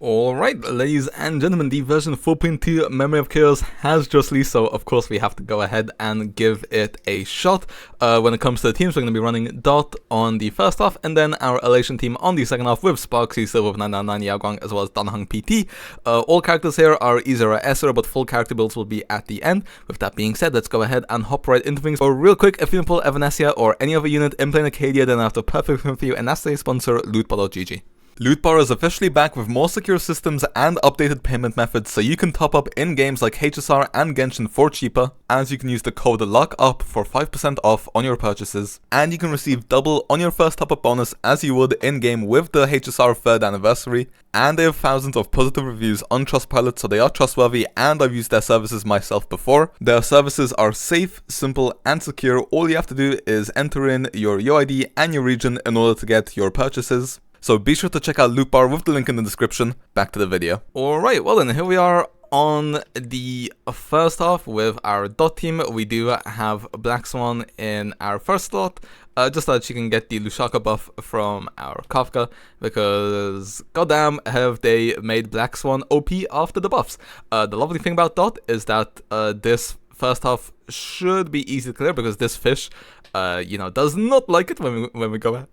Alright, ladies and gentlemen, the version 4.2 Memory of Chaos has just released, so of course we have to go ahead and give it a shot. When it comes to the teams, we're going to be running Dot on the first half, and then our Elation team on the second half with Sparxie, Silverwolf 999, Yaoguang, as well as Heng PT. All characters here are E0S0, but full character builds will be at the end. With that being said, let's go ahead and hop right into things. So real quick, if you can pull Evanesia or any other unit in playing Acadia, then I have the perfect thing for you, and that's the sponsor, Lootbar.gg. Lootbar is officially back with more secure systems and updated payment methods, so you can top up in games like HSR and Genshin for cheaper, as you can use the code LOCKUP for 5% off on your purchases, and you can receive double on your first top up bonus as you would in game with the HSR 3rd anniversary, and they have thousands of positive reviews on Trustpilot, so they are trustworthy, and I've used their services myself before. Their services are safe, simple, and secure. All you have to do is enter in your UID and your region in order to get your purchases. So be sure to check out Lootbar with the link in the description. Back to the video. Alright, well then, here we are on the first half with our Dot team. We do have Black Swan in our first slot, just so that she can get the Lushaka buff from our Kafka, because goddamn have they made Black Swan OP after the buffs. The lovely thing about Dot is that this first half should be easy to clear, because this fish, does not like it when we go ahead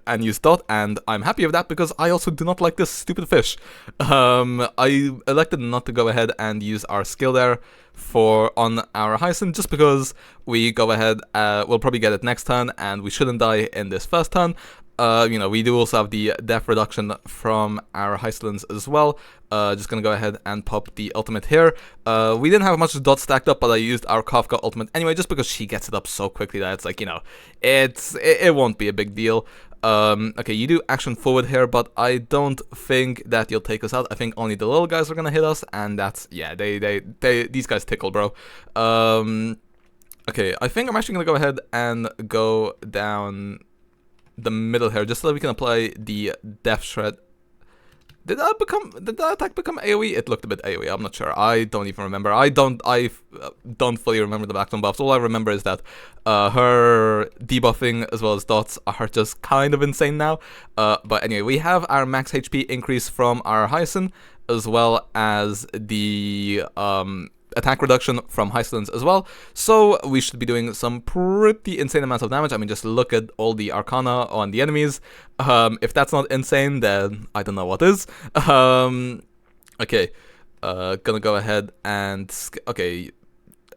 and use Dot, and I'm happy with that because I also do not like this stupid fish. I elected not to go ahead and use our skill there on our Hyacine, just because we go ahead, we'll probably get it next turn, and we shouldn't die in this first turn. We do also have the death reduction from our Hysilens as well. Just gonna go ahead and pop the ultimate here. We didn't have much Dot stacked up, but I used our Kafka ultimate anyway, just because she gets it up so quickly that it's like, it won't be a big deal. Okay, you do action forward here, but I don't think that you'll take us out. I think only the little guys are gonna hit us, and that's, yeah, these guys tickle, bro. Okay, I think I'm actually gonna go ahead and go down the middle here, just so that we can apply the Death Shred. Did that attack become AoE? It looked a bit AoE, I'm not sure. I don't even remember. I don't fully remember the Black Swan buffs. All I remember is that her debuffing as well as Dots are just kind of insane now. But anyway, we have our max HP increase from our Hyacine, as well as the attack reduction from Hysilens as well, so we should be doing some pretty insane amounts of damage. I mean, just look at all the Arcana on the enemies. If that's not insane, then I don't know what is. Okay, gonna go ahead and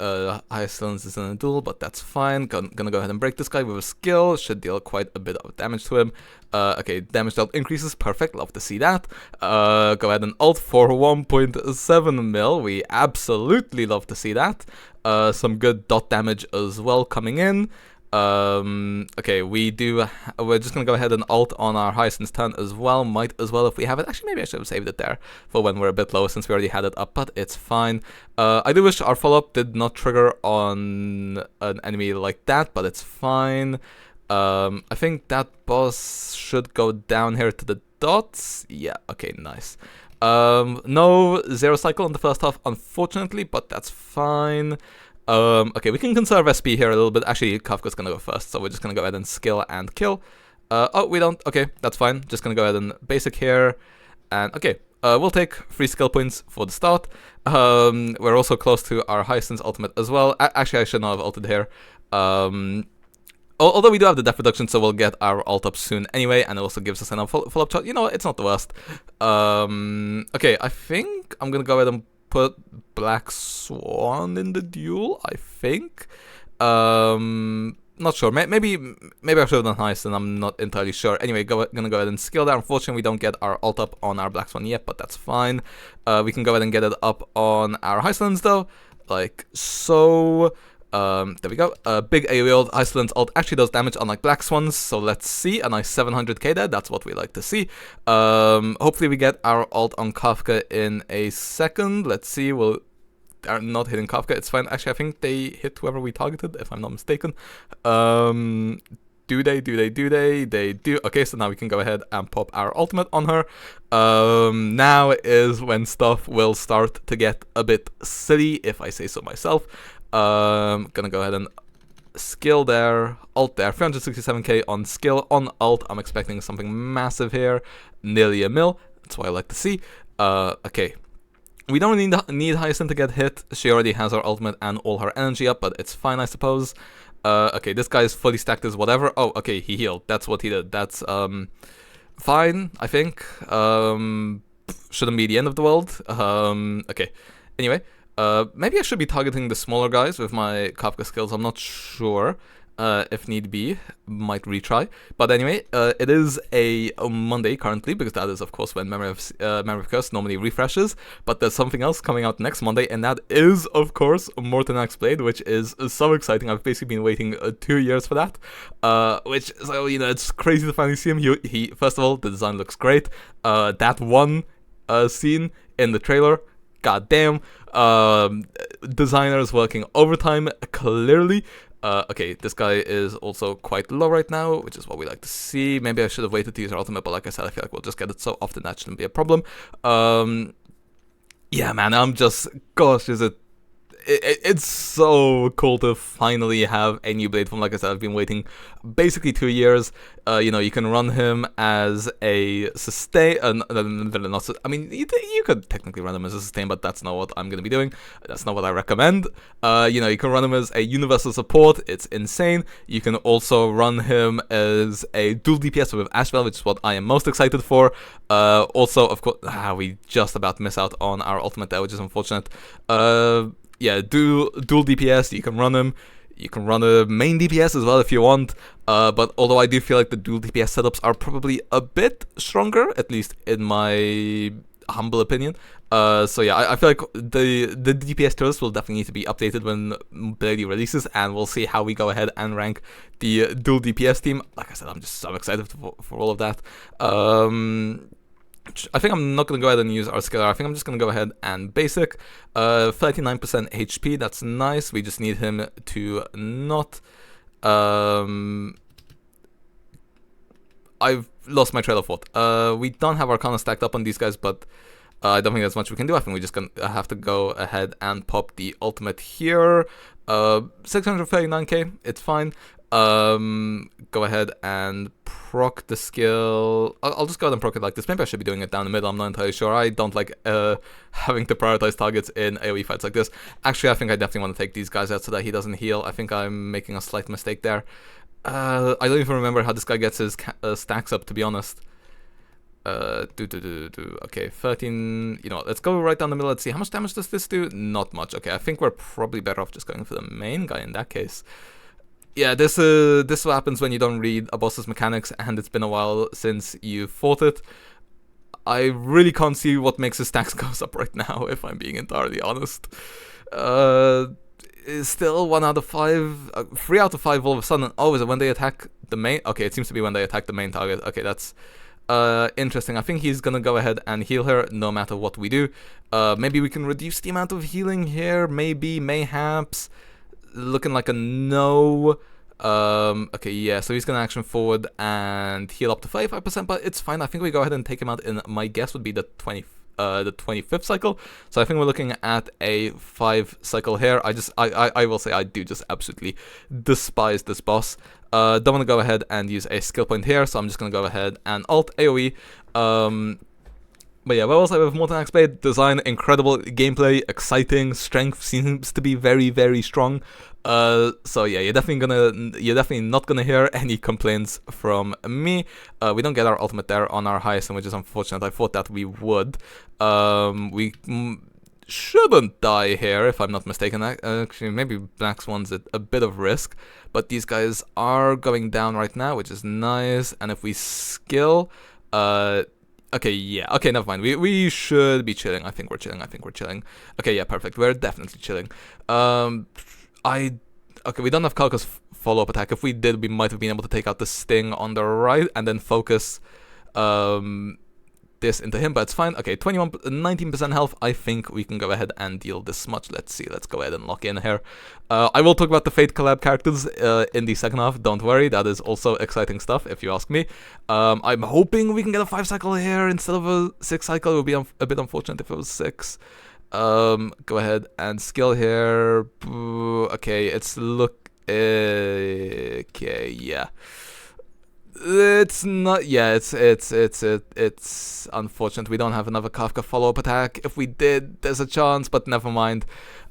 Hysilens is in a duel, but that's fine. Gonna go ahead and break this guy with a skill. Should deal quite a bit of damage to him. Okay, damage dealt increases. Perfect. Love to see that. Go ahead and ult for 1.7 mil. We absolutely love to see that. Some good Dot damage as well coming in. Okay, we're just gonna go ahead and ult on our Hyacine's turn as well. Might as well if we have it. Actually, maybe I should have saved it there for when we're a bit lower, since we already had it up, but it's fine. I do wish our follow-up did not trigger on an enemy like that, but it's fine. I think that boss should go down here to the Dots. Yeah, okay, nice. No zero cycle in the first half, unfortunately, but that's fine. Okay, we can conserve SP here a little bit. Actually, Kafka's gonna go first, so we're just gonna go ahead and skill and kill. Oh, we don't. Okay, that's fine. Just gonna go ahead and basic here. And okay, we'll take 3 skill points for the start. We're also close to our Hyacines ultimate as well. Actually, I should not have ulted here. Although we do have the death reduction, so we'll get our ult up soon anyway, and it also gives us enough follow-up shot. You know what? It's not the worst. Okay, I think I'm gonna go ahead and put Black Swan in the duel, I think. Not sure. Maybe I should have done Hyacine, I'm not entirely sure. Anyway, gonna go ahead and skill that. Unfortunately, we don't get our ult up on our Black Swan yet, but that's fine. We can go ahead and get it up on our Hysilens though, like so. There we go. Big AoE ult. Hysilens ult actually does damage unlike Black Swans, so let's see. A nice 700k there, that's what we like to see. Hopefully we get our ult on Kafka in a second. Let's see, they're not hitting Kafka, it's fine. Actually, I think they hit whoever we targeted, if I'm not mistaken. Do they? They do. Okay, so now we can go ahead and pop our ultimate on her. Now is when stuff will start to get a bit silly, if I say so myself. Gonna go ahead and skill there, ult there, 367k on skill, on ult I'm expecting something massive here, nearly a mil, that's what I like to see. Okay. We don't need Hyacine to get hit. She already has her ultimate and all her energy up, but it's fine, I suppose. Okay, this guy is fully stacked as whatever. Oh, okay, he healed. That's what he did. That's, fine, I think. Shouldn't be the end of the world. Okay. Anyway, maybe I should be targeting the smaller guys with my Kafka skills. I'm not sure. If need be, might retry. But anyway, it is a Monday currently, because that is, of course, when Memory of Curse normally refreshes. But there's something else coming out next Monday, and that is, of course, Mortenax Blade, which is so exciting. I've basically been waiting 2 years for that. Which, so, you know, it's crazy to finally see him. He first of all, the design looks great. That one scene in the trailer, goddamn. Designers working overtime, clearly. Okay, this guy is also quite low right now, which is what we like to see. Maybe I should have waited to use our ultimate, but like I said, I feel like we'll just get it so often that shouldn't be a problem. Yeah, man, I'm just, gosh, it's so cool to finally have a new blade from, like I said, I've been waiting basically 2 years. You know, you can run him as a sustain, I mean, you could technically run him as a sustain, but that's not what I'm going to be doing. That's not what I recommend. You know, you can run him as a universal support. It's insane. You can also run him as a dual DPS with Ashbel, which is what I am most excited for. Also, of course, we just about miss out on our ultimate there, which is unfortunate. Yeah, dual DPS, you can run him. You can run a main DPS as well if you want. But although I do feel like the dual DPS setups are probably a bit stronger, at least in my humble opinion. So yeah, I feel like the DPS tours will definitely need to be updated when Blady releases, and we'll see how we go ahead and rank the dual DPS team. Like I said, I'm just so excited for all of that. I think I'm not going to go ahead and use our skiller. I think I'm just going to go ahead and basic. 39% HP, that's nice. We just need him to not... I've lost my trail of thought. We don't have Arcana stacked up on these guys, but I don't think there's much we can do. I think we're just going to have to go ahead and pop the ultimate here. 639k, it's fine. Go ahead and proc the skill. I'll just go ahead and proc it like this. Maybe I should be doing it down the middle. I'm not entirely sure. I don't like having to prioritize targets in AoE fights like this. Actually, I think I definitely want to take these guys out so that he doesn't heal. I think I'm making a slight mistake there. I don't even remember how this guy gets his stacks up, to be honest. Okay, 13. You know, let's go right down the middle. Let's see how much damage does this do. Not much. Okay, I think we're probably better off just going for the main guy in that case. Yeah, this what happens when you don't read a boss's mechanics and it's been a while since you fought it. I really can't see what makes his stacks goes up right now, if I'm being entirely honest. Still 1 out of 5, 3 out of 5 all of a sudden. Oh, is it when they attack the main? Okay, it seems to be when they attack the main target. Okay, that's interesting. I think he's gonna go ahead and heal her no matter what we do. Maybe we can reduce the amount of healing here. Maybe, mayhaps. Looking like a no. Okay, yeah, so he's gonna action forward and heal up to 35%, but it's fine. I think we go ahead and take him out in, my guess would be the 25th cycle. So I think we're looking at a 5 cycle here. I will say I do just absolutely despise this boss. Don't want to go ahead and use a skill point here, so I'm just gonna go ahead and alt AoE. But yeah, what was I with Mortenax Blade? Design, incredible. Gameplay, exciting. Strength seems to be very, very strong. So yeah, you're definitely not gonna hear any complaints from me. We don't get our ultimate there on our Hyacine, which is unfortunate. I thought that we would. We shouldn't die here, if I'm not mistaken. Actually, maybe Black Swan's at a bit of risk, but these guys are going down right now, which is nice. And if we skill, okay, yeah, okay, never mind. We should be chilling. I think we're chilling. Okay, yeah, perfect. We're definitely chilling. Okay, we don't have Kalka's follow-up attack. If we did, we might have been able to take out the sting on the right and then focus this into him, but it's fine. Okay, 19% health. I think we can go ahead and deal this much. Let's see. Let's go ahead and lock in here. I will talk about the Fate collab characters in the second half. Don't worry. That is also exciting stuff, if you ask me. I'm hoping we can get a 5 cycle here instead of a 6 cycle. It would be a bit unfortunate if it was 6. Go ahead and skill here. Okay, it's okay, yeah. It's not. Yeah, it's unfortunate we don't have another Kafka follow-up attack. If we did, there's a chance, but never mind.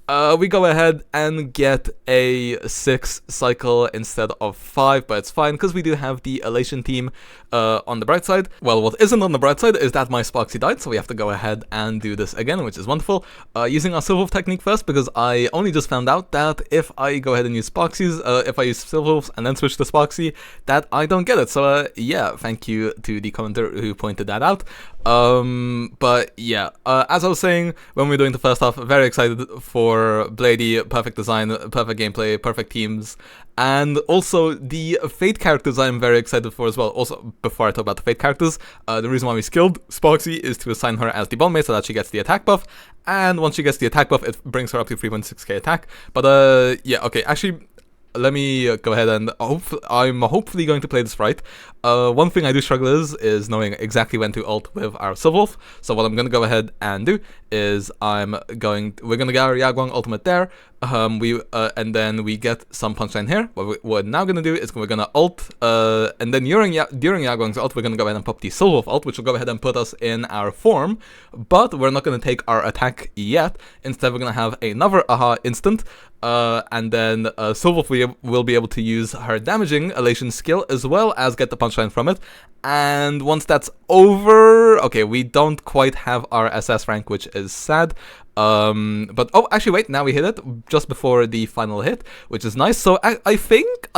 We go ahead and get a 6 cycle instead of 5, but it's fine because we do have the Elation team on the bright side. Well, what isn't on the bright side is that my Sparxie died, so we have to go ahead and do this again, which is wonderful. Using our Silverwolf technique first, because I only just found out that if I go ahead and use Sparxies, if I use Silverwolves and then switch to Sparxie, that I don't get it. So yeah, thank you to the commenter who pointed that out. But yeah, as I was saying, when we were doing the first half, very excited for Bladey, perfect design, perfect gameplay, perfect teams, and also the Fate characters I'm very excited for as well. Also, before I talk about the Fate characters, the reason why we skilled Sparxie is to assign her as the bomb mate so that she gets the attack buff, and once she gets the attack buff, it brings her up to 3.6k attack. But yeah, okay, actually, let me go ahead and I'm hopefully going to play this right. One thing I do struggle is knowing exactly when to ult with our Silverwolf. So what I'm going to go ahead and do is we're going to get our Yaoguang ultimate there. And then we get some punchline here. What we're now going to do is we're going to ult, and then during Yaoguang's ult, we're going to go ahead and pop the Silverwolf ult, which will go ahead and put us in our form, but we're not going to take our attack yet. Instead, we're going to have another aha instant, and then Silverwolf will be able to use her damaging Elation skill as well as get the punchline from it. And once that's over, okay, we don't quite have our SS rank, which is sad. But oh, actually, wait, now we hit it just before the final hit, which is nice. So I think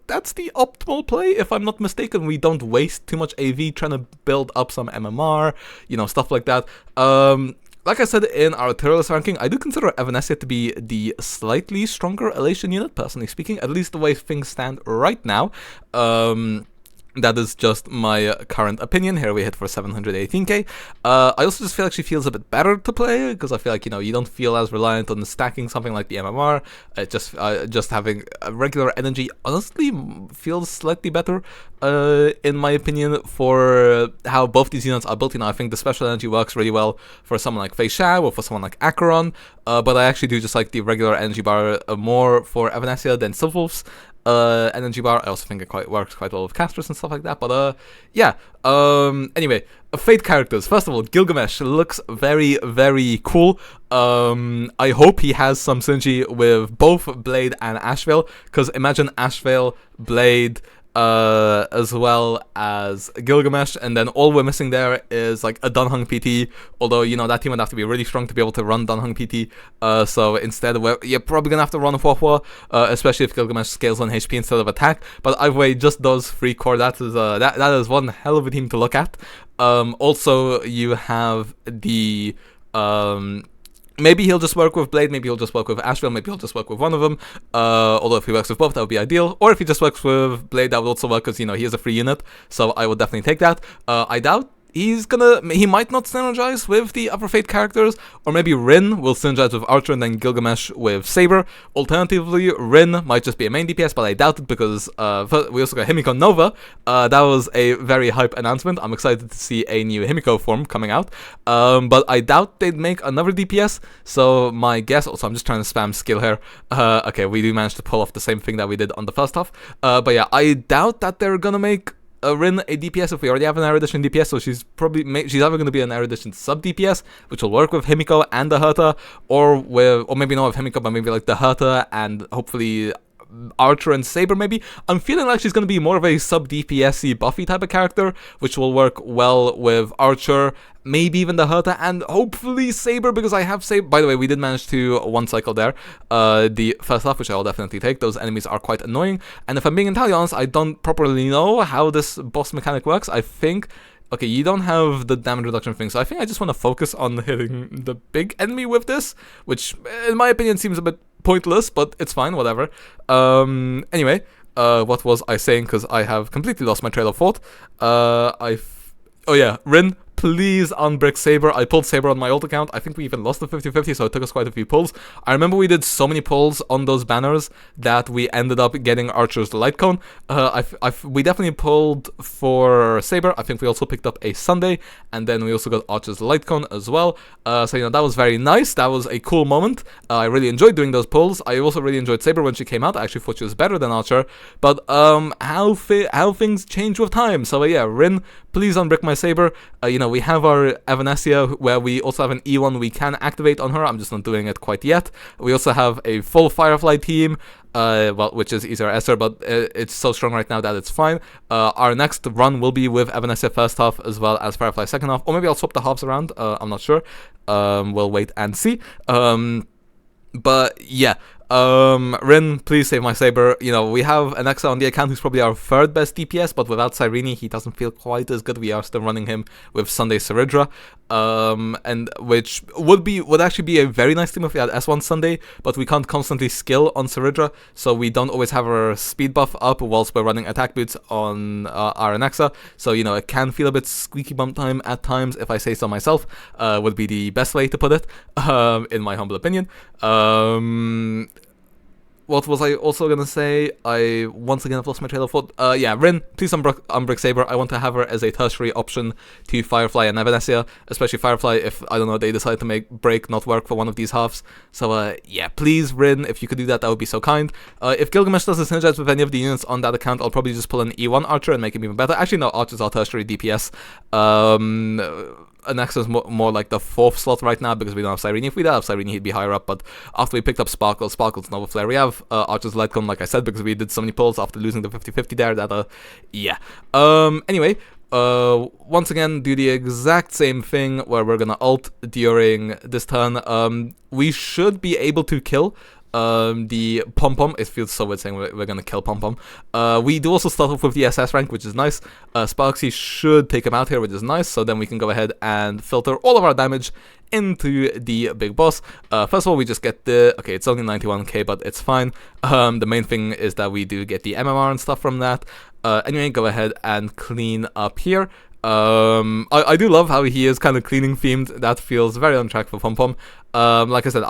that's the optimal play, if I'm not mistaken. We don't waste too much AV trying to build up some MMR, you know, stuff like that. Like I said in our tier list ranking, I do consider Evanescence to be the slightly stronger Elation unit, personally speaking, at least the way things stand right now. That is just my current opinion. Here we hit for 718k. I also just feel like she feels a bit better to play, because I feel like, you know, you don't feel as reliant on stacking something like the MMR. Just having a regular energy honestly feels slightly better, in my opinion, for how both these units are built. You know, I think the special energy works really well for someone like Fei Shao or for someone like Acheron, but I actually do just like the regular energy bar more for Evanescence than Silverwolf's energy bar. I also think it works quite well with casters and stuff like that. But yeah. Anyway, Fate characters. First of all, Gilgamesh looks very, very cool. I hope he has some synergy with both Blade and Ashvale, because imagine Ashvale, Blade, as well as Gilgamesh, and then all we're missing there is like a Dunhung PT, although, you know, that team would have to be really strong to be able to run Dunhung PT, so instead you're probably gonna have to run Huohuo, especially if Gilgamesh scales on HP instead of attack. But either way, just those 3 core, that is one hell of a team to look at. Also, you have the maybe he'll just work with Blade, maybe he'll just work with Ashvale, maybe he'll just work with one of them. Although if he works with both, that would be ideal. Or if he just works with Blade, that would also work, because, you know, he is a free unit. So I would definitely take that. I doubt he might not synergize with the other Fate characters, or maybe Rin will synergize with Archer and then Gilgamesh with Saber. Alternatively, Rin might just be a main DPS, but I doubt it, because we also got Himiko Nova. That was a very hype announcement. I'm excited to see a new Himiko form coming out, but I doubt they'd make another DPS, so my guess, also I'm just trying to spam skill here. Okay, we do manage to pull off the same thing that we did on the first half, but yeah, I doubt that they're gonna make Rin a DPS if we already have an Erudition DPS, so she's either going to be an Erudition sub DPS, which will work with Himiko and the Herta, or maybe not with Himiko, but maybe like the Herta and hopefully Archer and Saber maybe. I'm feeling like she's going to be more of a sub DPS-y Buffy type of character, which will work well with Archer, maybe even the Herta, and hopefully Saber, because I have Saber. By the way, we did manage to one cycle there, the first half, which I will definitely take. Those enemies are quite annoying, and if I'm being entirely honest, I don't properly know how this boss mechanic works. I think, okay, you don't have the damage reduction thing, so I think I just want to focus on hitting the big enemy with this, which in my opinion seems a bit pointless, but it's fine, whatever. Anyway, what was I saying, because I have completely lost my trail of thought. Oh yeah, Rin, please unbrick Saber. I pulled Saber on my old account. I think we even lost the 50-50, so it took us quite a few pulls. I remember we did so many pulls on those banners that we ended up getting Archer's Light Cone. We definitely pulled for Saber. I think we also picked up a Sunday, and then we also got Archer's Light Cone as well. So, you know, that was very nice. That was a cool moment. I really enjoyed doing those pulls. I also really enjoyed Saber when she came out. I actually thought she was better than Archer, but how things change with time. So yeah, Rin, please unbrick my Saber. You know, we have our Evanescence, where we also have an E1 we can activate on her. I'm just not doing it quite yet. We also have a full Firefly team, well, which is E0S0, but it's so strong right now that it's fine. Our next run will be with Evanescence first half as well as Firefly second half, or maybe I'll swap the halves around. I'm not sure. We'll wait and see. But yeah, Rin, please save my Saber. You know, we have an Exa on the account who's probably our third best DPS, but without Cyrene, he doesn't feel quite as good. We are still running him with Sunday Saridra, and which would actually be a very nice team if we had S1 Sunday, but we can't constantly skill on Saridra, so we don't always have our speed buff up whilst we're running attack boots on our Nexa. So, you know, it can feel a bit squeaky bum time at times, if I say so myself, would be the best way to put it, in my humble opinion. What was I also gonna say? I once again have lost my trail of thought. Yeah, Rin, please unbrick Saber. I want to have her as a tertiary option to Firefly and Evanescence, especially Firefly if, I don't know, they decide to make break not work for one of these halves. So yeah, please Rin, if you could do that, that would be so kind. If Gilgamesh doesn't synergize with any of the units on that account, I'll probably just pull an E1 Archer and make him even better. Actually, no, Archers are tertiary DPS. Nexa is more like the fourth slot right now because we don't have Cyrene. If we did have Cyrene, he'd be higher up, but after we picked up Sparkle's Nova Flare, we have Archer's Light Cone, like I said, because we did so many pulls after losing the 50-50 there that, yeah. Anyway, once again, do the exact same thing where we're gonna ult during this turn. We should be able to kill the Pom-Pom. It feels so weird saying we're gonna kill Pom-Pom. We do also start off with the SS rank, which is nice. Sparxie should take him out here, which is nice, so then we can go ahead and filter all of our damage into the big boss. First of all, we just get the, okay, it's only 91k, but it's fine. The main thing is that we do get the MMR and stuff from that. Anyway, go ahead and clean up here. I do love how he is kind of cleaning themed. That feels very on track for Pom-Pom. Like I said,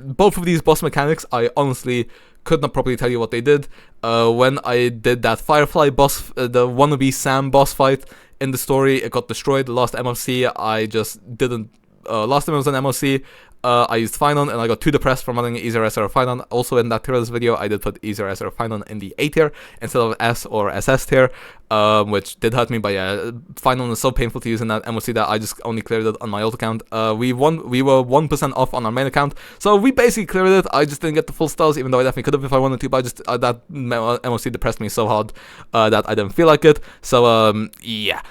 both of these boss mechanics, I honestly could not properly tell you what they did. When I did that Firefly boss, the wannabe Sam boss fight in the story, it got destroyed. Last MOC, I just didn't. Last time it was an MOC, I used Finon, and I got too depressed from running E0S0 Finon. Also in that tier video, I did put E0S0 Finon in the A tier instead of S or SS tier, which did hurt me, but yeah, Finon is so painful to use in that MOC that I just only cleared it on my old account. We were 1% off on our main account, so we basically cleared it. I just didn't get the full stars, even though I definitely could have if I wanted to, but I just, that MOC depressed me so hard that I didn't feel like it. So, yeah.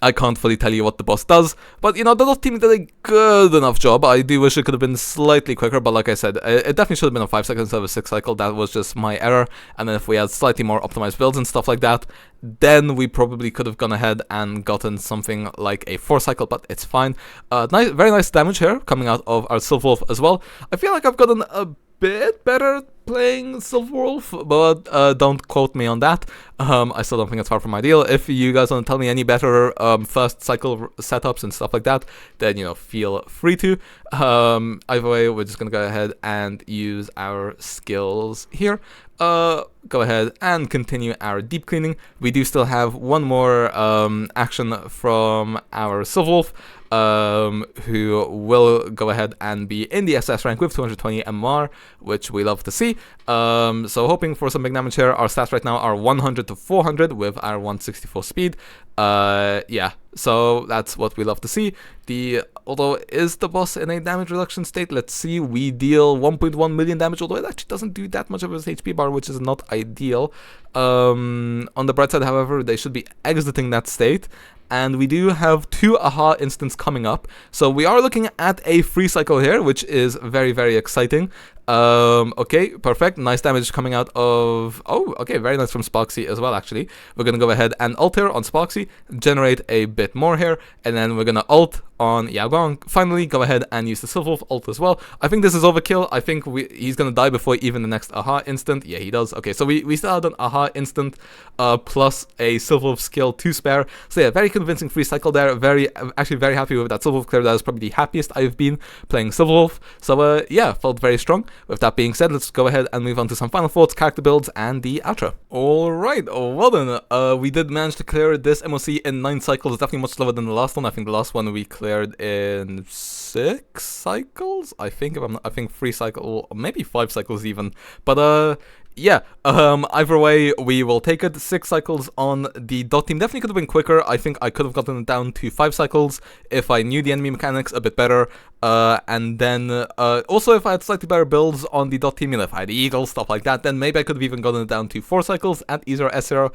I can't fully tell you what the boss does, but you know, the team did a good enough job. I do wish it could have been slightly quicker, but like I said, it definitely should have been a 5 seconds instead of a 6 cycle. That was just my error. And then if we had slightly more optimized builds and stuff like that, then we probably could have gone ahead and gotten something like a 4 cycle, but it's fine. Very nice damage here coming out of our Silverwolf as well. I feel like I've gotten a bit better playing Silverwolf, but don't quote me on that. I still don't think it's far from ideal. If you guys want to tell me any better first cycle setups and stuff like that, then, you know, feel free to. Either way, we're just gonna go ahead and use our skills here. Go ahead and continue our deep cleaning. We do still have one more action from our Silverwolf, who will go ahead and be in the SS rank with 220 MR, which we love to see. So hoping for some big damage here. Our stats right now are 100 to 400 with our 164 speed. Yeah, so that's what we love to see. Although is the boss in a damage reduction state? Let's see. We deal 1.1 million damage, although it actually doesn't do that much of his HP bar, which is not ideal. On the bright side, however, they should be exiting that state. And we do have 2 AHA instants coming up. So we are looking at a free cycle here, which is very, very exciting. Okay, perfect. Nice damage coming out of... Oh, okay, very nice from Sparxie as well, actually. We're gonna go ahead and ult here on Sparxie, generate a bit more here, and then we're gonna ult on Yaoguang. Finally, go ahead and use the Silverwolf ult as well. I think this is overkill. I think he's gonna die before even the next Aha instant. Yeah, he does. Okay, so we still had an Aha instant plus a Silverwolf skill to spare. So yeah, very convincing free cycle there. Actually very happy with that Silverwolf clear. That was probably the happiest I've been playing Silverwolf. So yeah, felt very strong. With that being said, let's go ahead and move on to some final thoughts, character builds, and the outro. Alright, well then, we did manage to clear this MOC in 9 cycles. Definitely much slower than the last one. I think the last one we cleared in 6 cycles? I think 3 cycles, maybe 5 cycles even. But yeah, either way, we will take it. 6 cycles on the dot team. Definitely could have been quicker. I think I could have gotten it down to 5 cycles if I knew the enemy mechanics a bit better. And then also if I had slightly better builds on the dot team, if I had Eagle, stuff like that, then maybe I could have even gotten it down to 4 cycles at E0S0.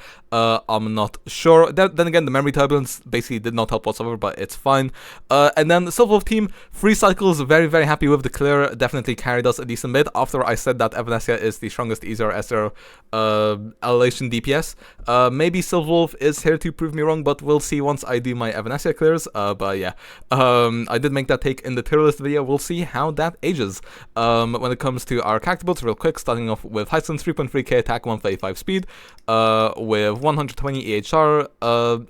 I'm not sure. Then again, the memory turbulence basically did not help whatsoever, but it's fine. And then the Silverwolf team, 3 cycles, very, very happy with the clear. Definitely carried us a decent bit after I said that Evanesia is the strongest E0S0 elevation DPS. Maybe Silverwolf is here to prove me wrong, but we'll see once I do my Evanesia clears. But yeah, I did make that take in the tier list video. We'll see how that ages. When it comes to our character builds, real quick, starting off with Hysilens, 3.3k attack, 135 speed, with 120 EHR,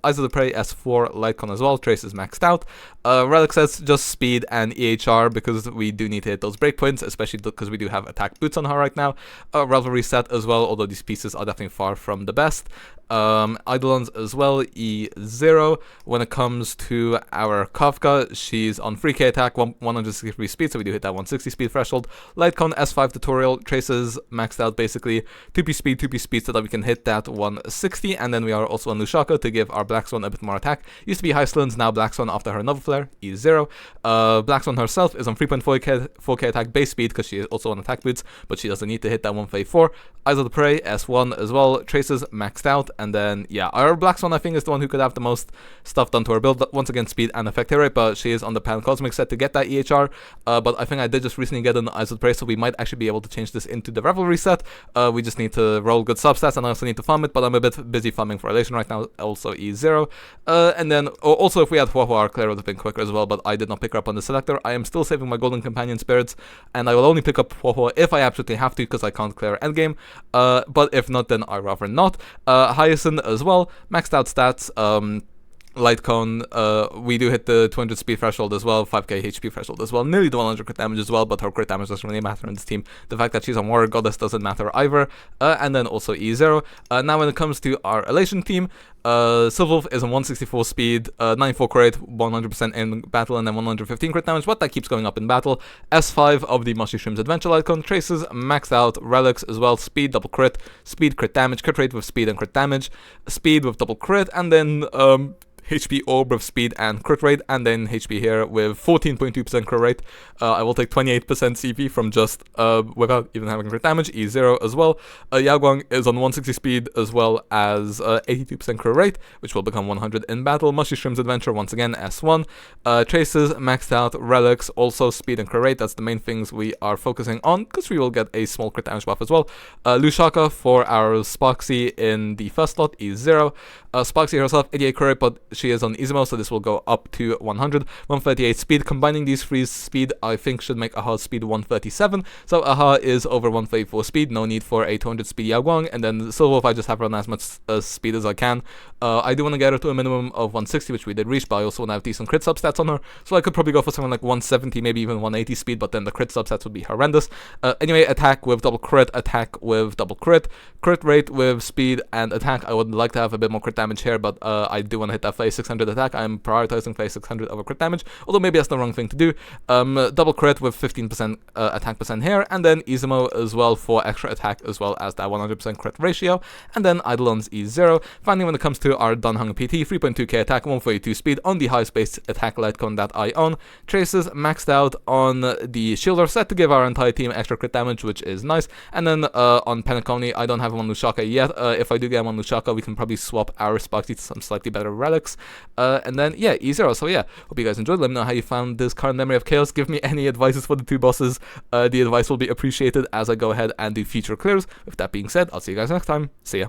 Eyes of the Prey S4 Lightcon as well, Trace is maxed out. Relic says just speed and EHR because we do need to hit those breakpoints, especially because we do have attack boots on her right now. Rivalry set as well, although these pieces are definitely far from the best. Eidolons as well, E0. When it comes to our Kafka, she's on 3k attack, 163 speed, so we do hit that 160 speed threshold. Lightcon S5 tutorial, Traces maxed out basically, 2p speed so that we can hit that 160, and then we are also on Lushaka to give our Black Swan a bit more attack. Used to be Hysilens, now Black Swan after her Nova Flare, E0. Black Swan herself is on 3.4k attack base speed because she is also on attack boots, but she doesn't need to hit that 134. Eyes of the Prey, S1 as well, Traces maxed out, and then, yeah, our Black Swan I think is the one who could have the most stuff done to her build. Once again, speed and effect rate, but she is on the Pan Cosmic set to get that EHR, but I think I did just recently get an Eyes of the Prey, so we might actually be able to change this into the Revelry set. We just need to roll good substats, and I also need to farm it, but I'm a bit busy farming for Elation right now, also E0. And then, also if we had Huahua, our Claire would have been quicker as well, but I did not pick her up on the selector. I am still saving my Golden Companion spirits, and I will only pick up Huahua if I absolutely have to, because I can't clear endgame. But if not, then I'd rather not. Hyacine as well, maxed out stats. Light Cone, we do hit the 200 speed threshold as well, 5k HP threshold as well, nearly the 100 crit damage as well, but her crit damage doesn't really matter in this team. The fact that she's on Warrior Goddess doesn't matter either. And then also E0. Now when it comes to our Elation team, Silverwolf is on 164 speed, 94 crit, 100% in battle, and then 115 crit damage, but that keeps going up in battle. S5 of the Mushy Shrimps Adventure Light Cone, Traces maxed out, Relics as well, speed, double crit, speed, crit damage, crit rate with speed and crit damage, speed with double crit, and then HP Orb with speed and crit rate, and then HP here with 14.2% crit rate. I will take 28% CP from just without even having crit damage, E0 as well. Yaoguang is on 160 speed as well as 82% crit rate, which will become 100 in battle. Mushy Shrimps Adventure, once again, S1. Traces, maxed out, Relics, also speed and crit rate. That's the main things we are focusing on, because we will get a small crit damage buff as well. Lushaka for our Sparxie in the first slot, E0. Sparxie herself, 88 crit rate, but she is on E0S0, so this will go up to 100. 138 speed. Combining these three speed, I think, should make Aha's speed 137. So Aha is over 134 speed. No need for a 200 speed Yaoguang. And then Silverwolf, I just have her on as much speed as I can. I do want to get her to a minimum of 160, which we did reach, but I also want to have decent crit substats on her. So I could probably go for something like 170, maybe even 180 speed, but then the crit substats would be horrendous. Anyway, attack with double crit, attack with double crit, crit rate with speed and attack. I would like to have a bit more crit damage here, but I do want to hit that phase 600 attack. I'm prioritizing phase 600 over crit damage, although maybe that's the wrong thing to do. Double crit with 15% attack percent here, and then E0 as well for extra attack as well as that 100% crit ratio, and then Eidolons E0. Finally, when it comes to our Dunhung PT, 3.2k attack, 142 speed on the highest base attack light cone that I own. Traces maxed out on the Shielder set to give our entire team extra crit damage, which is nice. And then on Penacony, I don't have him on Lushaka yet. If I do get him on Lushaka, we can probably swap our Sparxie to some slightly better relics. and then yeah, E0. So yeah, hope you guys enjoyed. Let me know how you found this current Memory of Chaos. Give me any advices for the 2 bosses. The advice will be appreciated as I go ahead and do future clears. With that being said, I'll see you guys next time. See ya.